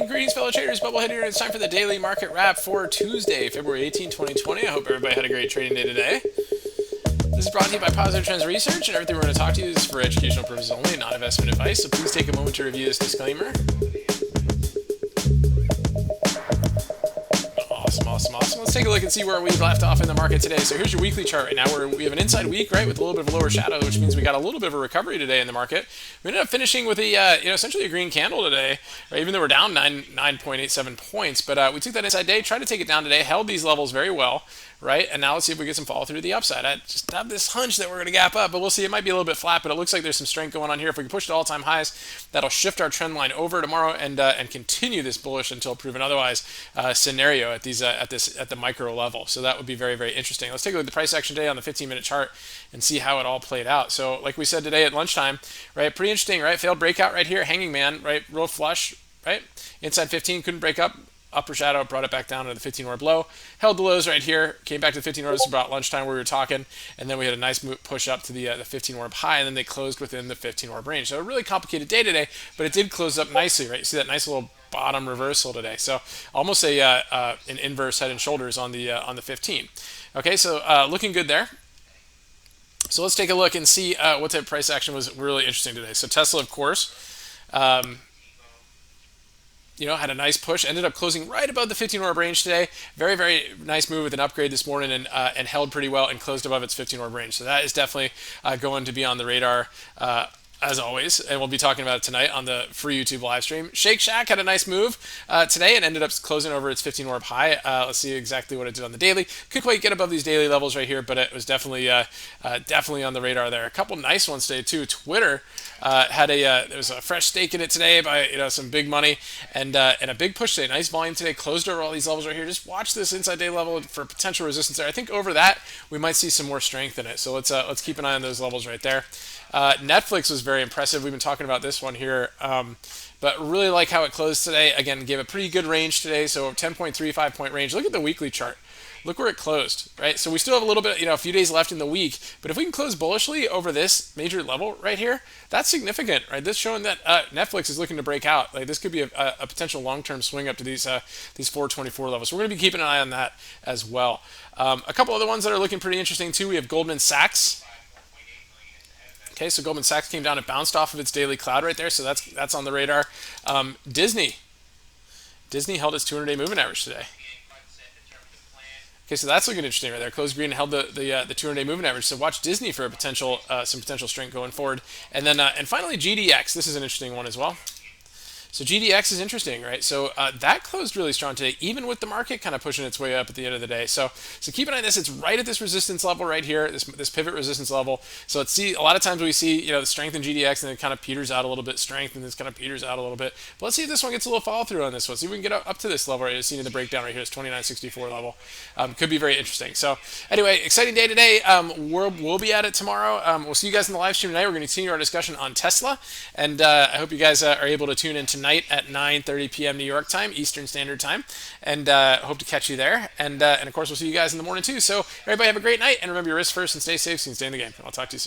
Greetings, fellow traders. Bubblehead here. It's time for the daily market wrap for Tuesday, February 18, 2020. I hope everybody had a great trading day today. This is brought to you by Positive Trends Research, and everything we're going to talk to you is for educational purposes only, not investment advice. So please take a moment to review this disclaimer. Awesome. Let's take a look and see where we left off in the market today. So here's your weekly chart right now, where we have an inside week, right, with a little bit of a lower shadow, which means we got a little bit of a recovery today in the market. We ended up finishing with a, essentially a green candle today, right, even though we're down 9.87 points. But we took that inside day, tried to take it down today, held these levels very well, right? And now let's see if we get some follow through to the upside. I just have this hunch that we're going to gap up, but we'll see. It might be a little bit flat, but it looks like there's some strength going on here. If we can push to all-time highs, that'll shift our trend line over tomorrow and continue this bullish until proven otherwise scenario at the micro level. So that would be very, very interesting. Let's take a look at the price action today on the 15-minute chart and see how it all played out. So like we said today at lunchtime, right? Pretty interesting, right? Failed breakout right here, hanging man, right? Real flush, right? Inside 15, couldn't break up. Upper shadow, brought it back down to the 15 orb low, held the lows right here, came back to the 15 orbs about lunchtime where we were talking, and then we had a nice push up to the 15 orb high, and then they closed within the 15 orb range. So a really complicated day today, but it did close up nicely, right? You see that nice little bottom reversal today. So almost an inverse head and shoulders on the 15. Okay, so looking good there. So let's take a look and see what type of price action was really interesting today. So Tesla, of course. Had a nice push, ended up closing right above the 15 orb range today. Very, very nice move with an upgrade this morning and held pretty well and closed above its 15 orb range. So that is definitely going to be on the radar as always, and we'll be talking about it tonight on the free YouTube live stream. Shake Shack had a nice move today and ended up closing over its 15 orb high. Let's see exactly what it did on the daily. Couldn't quite get above these daily levels right here, but it was definitely on the radar there. A couple nice ones today too. Twitter had there was a fresh stake in it today by some big money and a big push today. Nice volume today. Closed over all these levels right here. Just watch this inside day level for potential resistance there. I think over that we might see some more strength in it. So let's keep an eye on those levels right there. Netflix was very impressive. We've been talking about this one here, but really like how it closed today. Again, gave a pretty good range today, so 10.35 point range. Look at the weekly chart. Look where it closed, right? So we still have a little bit, a few days left in the week, but if we can close bullishly over this major level right here, that's significant, right? This showing that Netflix is looking to break out. Like this could be a potential long-term swing up to these 424 levels. So we're going to be keeping an eye on that as well. A couple other ones that are looking pretty interesting too. We have Goldman Sachs. Okay, so Goldman Sachs came down and bounced off of its daily cloud right there, so that's on the radar. Disney held its 200-day moving average today. Okay, so that's looking interesting right there. Closed green and held the 200-day moving average. So watch Disney for some potential strength going forward. And then and finally GDX. This is an interesting one as well. So GDX is interesting, right? So that closed really strong today, even with the market kind of pushing its way up at the end of the day. So keep an eye on this. It's right at this resistance level right here, this pivot resistance level. So a lot of times we see the strength in GDX and it kind of peters out a little bit, strength and this kind of peters out a little bit. But let's see if this one gets a little follow through on this one. See if we can get up to this level right here. Seen in the breakdown right here, this 2964 level. Could be very interesting. So anyway, exciting day today. We'll be at it tomorrow. We'll see you guys in the live stream tonight. We're going to continue our discussion on Tesla, and I hope you guys are able to tune in tonight at 9:30 p.m. New York time, Eastern Standard Time, and hope to catch you there. And of course, we'll see you guys in the morning too. So everybody have a great night, and remember your risk first and stay safe so you can stay in the game. I'll talk to you soon.